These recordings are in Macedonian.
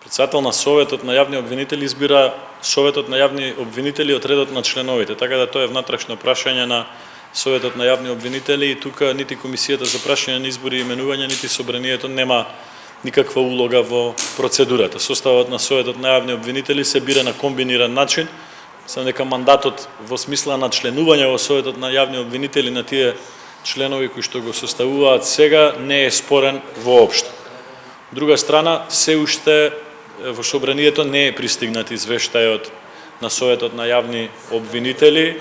Председател на Советот на јавни обвинители избира Советот на јавни обвинители од редот на членовите, така да тоа е внатрешно прашање на Советот на јавни обвинители и тука нити Комисијата за прашање на избори и именување, нити Собранието нема никаква улога во процедурата. Составот на Советот на јавни обвинители се бира на комбиниран начин, само дека мандатот во смисла на членување во Советот на јавни обвинители на тие членови кои што го составуваат сега не е спорен воопшто. Друга страна, се уште во Собранието не е пристигнат извештајот на Советот на јавни обвинители.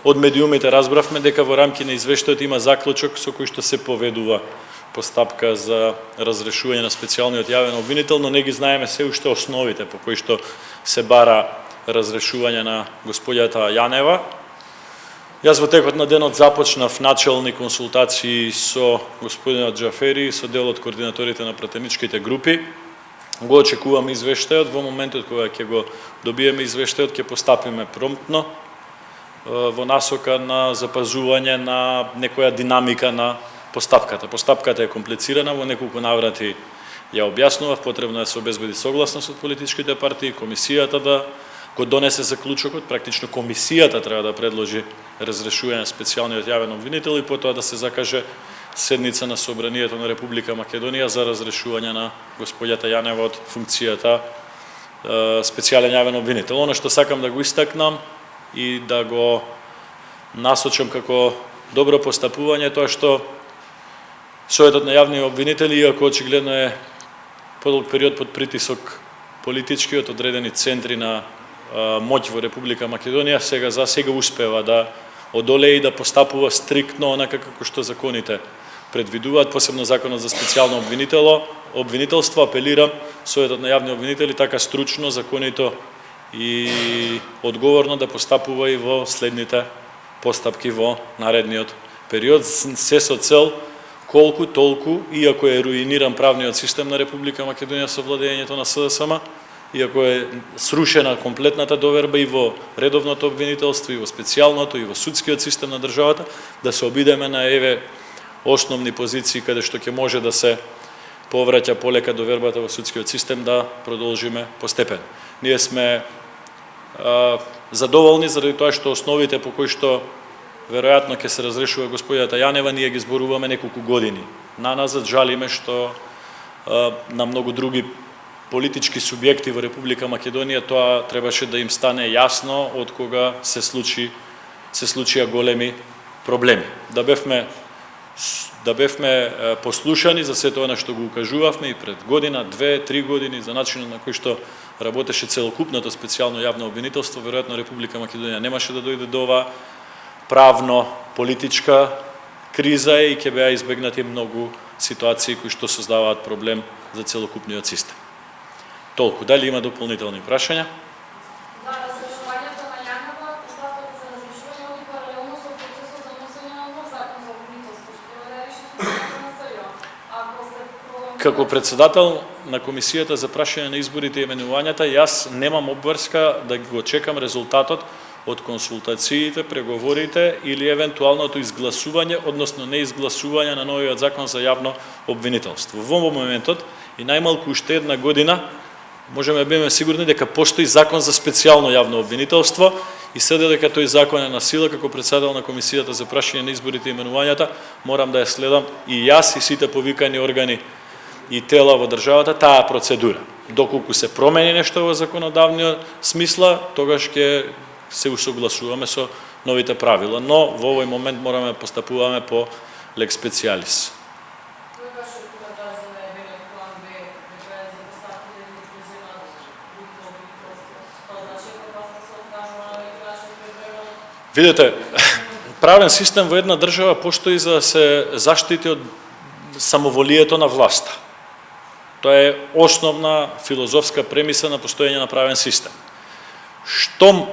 Од медиумите разбравме дека во рамки на извештајот има заклучок со кој што се поведува постапка за разрешување на специјалниот јавен обвинител, но не ги знаеме се уште основите по кои што се бара разрешување на господјата Јанева. Јас во текот на денот започнав начални консултации со господинот Џафери, со дел од координаторите на пратеничките групи. Го очекуваме извештајот, во моментот кога ќе го добиеме извештајот ќе постапиме промптно во насока на запазување на некоја динамика на постапката. Постапката е комплицирана, во неколку наврати ја објаснував, потребно е да се обезбеди согласност од политичките партии, комисијата да го донесе заклучокот, практично комисијата треба да предложи разрешување на специјалниот јавен обвинител и потоа да се закаже седница на Собранието на Република Македонија за разрешување на господјата Јанева од функцијата специјален јавен обвинител. Оно што сакам да го истакнам и да го насочам како добро постапување тоа што Советот на јавни обвинители, иако очигледно е подолг период под притисок политички од одредени центри на моќ во Република Македонија, сега успева да одолее и да постапува стриктно онака како што законите предвидуваат, посебно законот за специјално обвинителство. Апелирам Советот на јавни обвинители така стручно, законито и одговорно да постапува и во следните постапки во наредниот период, се со цел колку толку, иако е руиниран правниот систем на Република Македонија со владењето на СДСМ, иако е срушена комплетната доверба и во редовното обвинителство, и во специјалното, и во судскиот систем на државата, да се обидеме на основни позиции каде што ќе може да се повраќа полека довербата во судскиот систем, да продолжиме постепено. Ние сме задоволни заради тоа што основите по кои што веројатно ќе се разрешува господјата Јанева, ние ги зборуваме неколку години. Наназад жалиме што на многу други политички субјекти во Република Македонија тоа требаше да им стане јасно од кога се случија големи проблеми. Да бевме послушани за сето она што го укажувавме и пред година, 2-3 години за начинот на кој што работеше целокупното специјално јавно обвинителство, веројатно Република Македонија немаше да дојде до оваа правно-политичка криза и ќе беа избегнати многу ситуации кои што создаваат проблем за целокупниот систем. Толку. Дали има дополнителни прашања? Да, разрешувањето на Јанева, постапката за разрешување оди паралелно со процесот за носење на нов закон за обвинителство, што треба да реши Skupština на СЈО. Ако се Како председател на Комисијата за прашање на изборите и именувањата, јас немам обврска да го чекам резултатот од консултациите, преговорите или евентуалното изгласување, односно неизгласување на новиот закон за јавно обвинителство. Во моментот и најмалку уште една година можеме да бидеме сигурни дека постои закон за специјално јавно обвинителство и се дека тој закон е на сила, како председател на Комисијата за прашање на изборите и именувањата, морам да ја следам и јас и сите повикани органи и тела во државата таа процедура. Доколку се промени нешто во законодавниот смисла, тогаш ќе се усогласуваме со новите правила, но во овој момент мораме да постапуваме по лекс специјалис. Видете, правен систем во една држава постои за да се заштити од самоволието на власта. Тоа е основна филозофска премиса на постоење на правен систем. Штом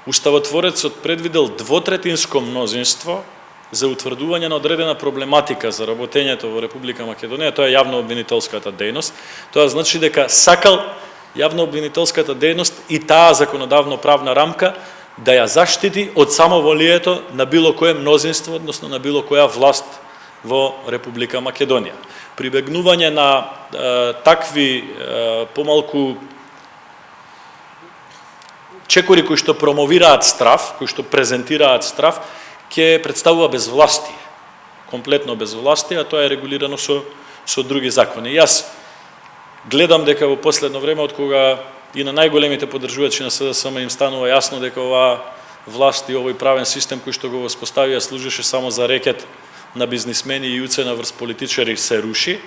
Уставотворецот предвидел двотретинско мнозинство за утврдување на одредена проблематика за работењето во Република Македонија, тоа е јавно-обвинителската дејност, тоа значи дека сакал јавно-обвинителската дејност и таа законодавно-правна рамка да ја заштити од самоволието на било кое мнозинство, односно на било која власт во Република Македонија. Прибегнување на такви помалку чекори кои што промовираат страв, кои што презентираат страв, ќе представува безвластие, комплетно безвластие, а тоа е регулирано со други закони. Јас гледам дека во последно време, од кога и на најголемите поддржувачи на СДСМ им станува јасно дека оваа власт и овој правен систем кој што го воспоставија служеше само за рекет на бизнисмени и уцена врз политичари се руши.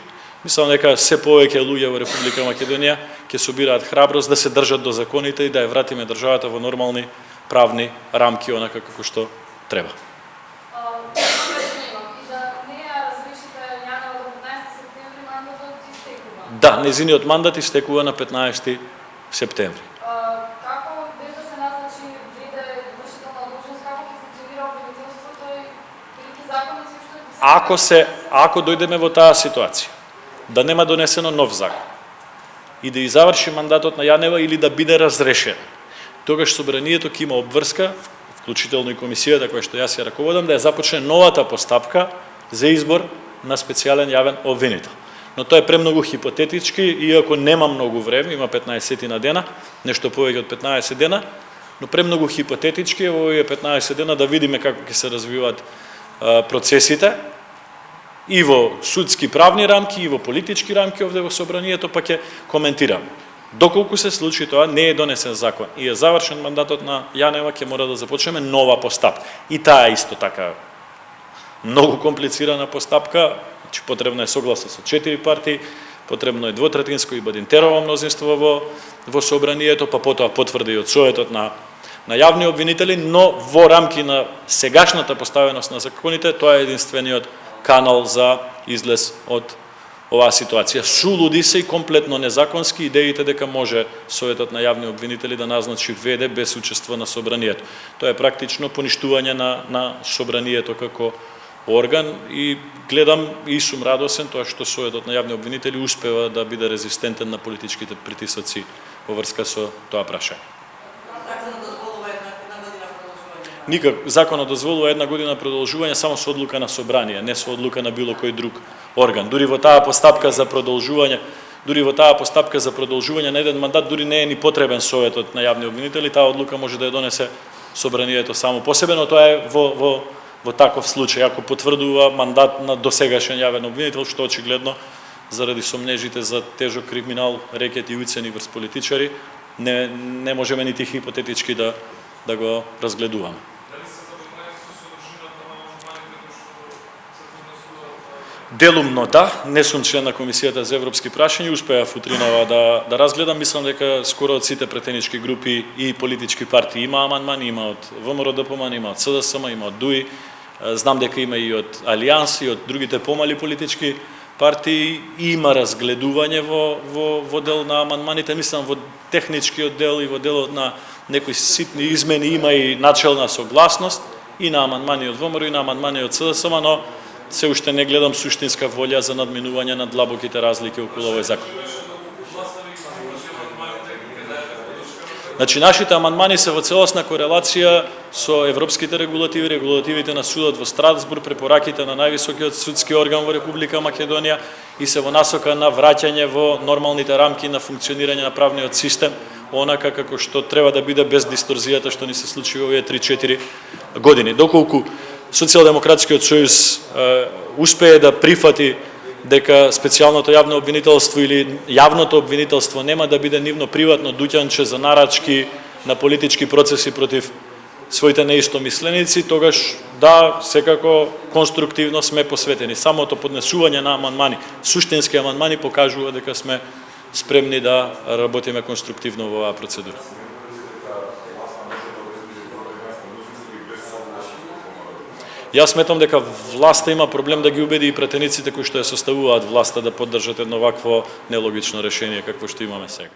Мислам дека се повеќе луѓе во Република Македонија ќе собираат храброст да се држат до законите и да ја вратиме државата во нормални правни рамки, онака како што треба. Да, незиниот мандат истекува на 15 септември. Како без да се назначи виде вршителна должност, како ќе функционира обвинителството и бидејќи законот се уште Ако дојдеме во таа ситуација, да нема донесено нов закон и да заврши мандатот на Јанева или да биде разрешен, тогаш собранието ќе има обврска, вклучително и комисијата која што јас ја раководам, да ја започне новата постапка за избор на специјален јавен обвинител. Но тоа е премногу хипотетички, иако нема многу време, има 15 на дена, нешто повеќе од 15 дена, но премногу хипотетички во овие 15 дена да видиме како ќе се развиваат процесите и во судски правни рамки, и во политички рамки овде во собранието, па ќе коментирам. Доколку се случи тоа, не е донесен закон и е завршен мандатот на Јанева, ќе мора да започнеме нова постапка. И таа исто така многу комплицирана постапка, значи потребно е согласно со 4 партии, потребно е двотретинско и бадинтерово мнозинство во собранието, па потоа потврди и од Советот на јавни обвинители, но во рамки на сегашната поставеност на законите, тоа е единствениот канал за излез од оваа ситуација. Сулуди се и комплетно незаконски идеите дека може Советот на јавни обвинители да назначи ВД без учество на собранието. Тоа е практично поништување на собранието како орган и гледам и сум радосен тоа што Советот на јавни обвинители успева да биде резистентен на политичките притисоци во врска со тоа прашање. Никак, законот дозволува 1 година продолжување само со одлука на собрание, не со одлука на било кој друг орган. Дури во таа постапка за продолжување на еден мандат дури не е ни потребен Советот на јавни обвинители, таа одлука може да ја донесе собранието само по себе, но тоа е во таков случај, ако потврдува мандат на досегашен јавен обвинител, што очигледно заради сомнежите за тежок криминал, рекет и уцени врз политичари, не можеме нити хипотетички да го разгледуваме. Делумно да, не сум член на Комисијата за европски прашања, успеав утринава да разгледам, мислам дека скоро од сите претенички групи и политички партии има амандмани, има од ВМРО ДПМН, има од СДСМ, има од ДУИ, знам дека има и од Алијанс и од другите помали политички партии, има разгледување во дел на амандманите, мислам во техничкиот дел и во делот на некои ситни измени има и начелна согласност и на амандмани од ВМРО и на амандмани од СДСМ, но се уште не гледам суштинска волја за надминување на длабоките разлики околу овој закон. Значи, нашите амандмани се во целосна корелација со европските регулативи, регулативите на судот во Страсбург, препораките на највисокиот судски орган во Република Македонија и се во насока на враќање во нормалните рамки на функционирање на правниот систем, онака како што треба да биде без дисторзијата што ни се случи во овие 3-4 години. Доколку Социјалдемократскиот сојуз успее да прифати дека специјалното јавно обвинителство или јавното обвинителство нема да биде нивно приватно дуќанче за нарачки на политички процеси против своите неистомисленици, тогаш да, секако конструктивно сме посветени. Самото поднесување на амандмани, суштински амандмани покажува дека сме спремни да работиме конструктивно во оваа процедура. Јас сметам дека власта има проблем да ги убеди и претениците кои што ја составуваат власта да поддржат едно вакво нелогично решение какво што имаме сега.